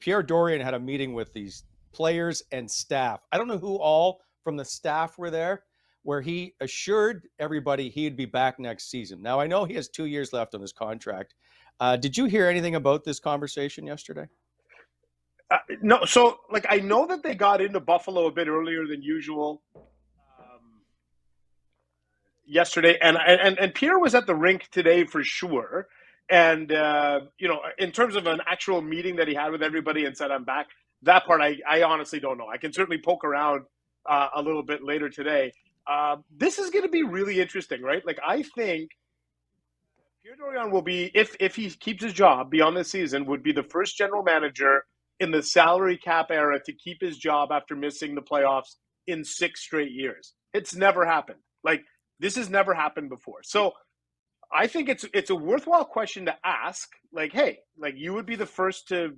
Pierre Dorion had a meeting with these players and staff. I don't know who all from the staff were there, where he assured everybody he'd be back next season. Now, I know he has 2 years left on his contract. Did you hear anything about this conversation yesterday? No. So, like, I know that they got into Buffalo a bit earlier than usual yesterday, and Pierre was at the rink today for sure. And in terms of an actual meeting that he had with everybody and said I'm back, that part I honestly don't know. I can certainly poke around a little bit later today. This is going to be really interesting, right? Like, I think Pierre Dorion will be, if he keeps his job beyond this season, would be the first general manager in the salary cap era to keep his job after missing the playoffs in 6 straight years. It's never happened. Like, this has never happened before. So I think it's a worthwhile question to ask. Like, hey, like, you would be the first to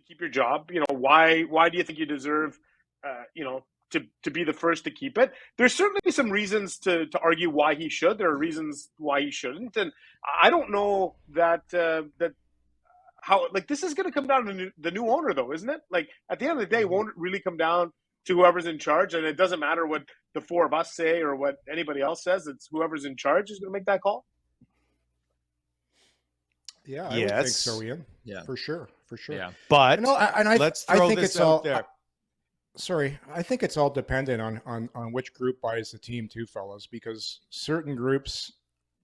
keep your job. Why do you think you deserve, to be the first to keep it? There's certainly some reasons to argue why he should. There are reasons why he shouldn't. And I don't know that how, like, this is going to come down to the new owner, though, isn't it? Like, at the end of the day, it won't really come down to whoever's in charge. And it doesn't matter what the 4 of us say or what anybody else says. It's whoever's in charge is going to make that call. Yeah, I would think so, Ian. Yeah, for sure. Yeah, but let's throw this it's out all there. Sorry, I think it's all dependent on which group buys the team too, fellas, because certain groups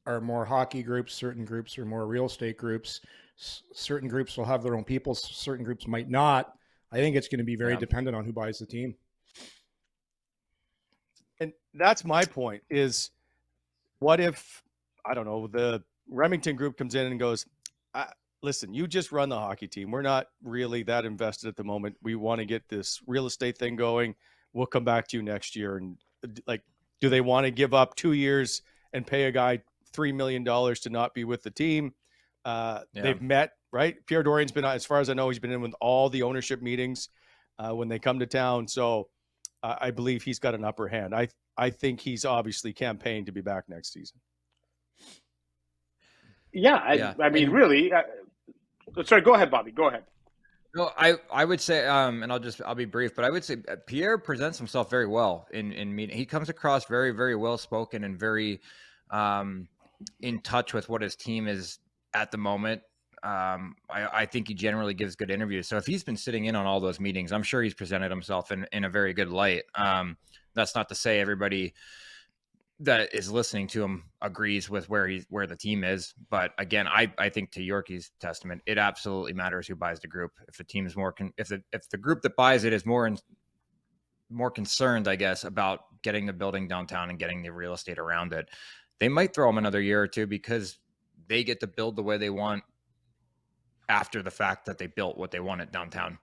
are more hockey groups, certain groups are more real estate groups, certain groups will have their own people, certain groups might not. I think it's going to be very dependent on who buys the team. And that's my point is, what if, I don't know, the Remington group comes in and goes, listen, you just run the hockey team. We're not really that invested at the moment. We want to get this real estate thing going. We'll come back to you next year. And, like, do they want to give up 2 years and pay a guy $3 million to not be with the team? They've met, right? Pierre Dorion's been, as far as I know, he's been in with all the ownership meetings when they come to town. So I believe he's got an upper hand. I think he's obviously campaigned to be back next season. I mean, really. Sorry, go ahead, Bobby. Go ahead. No, I would say, and I'll be brief, but I would say Pierre presents himself very well in meeting. He comes across very, very well spoken and very in touch with what his team is at the moment. I think he generally gives good interviews. So if he's been sitting in on all those meetings, I'm sure he's presented himself in a very good light. That's not to say everybody that is listening to him agrees with where the team is. But again, I think, to Yorkie's testament, it absolutely matters who buys the group. If a team is if the group that buys it is more concerned, I guess, about getting the building downtown and getting the real estate around it, they might throw him another year or two because they get to build the way they want after the fact that they built what they wanted downtown.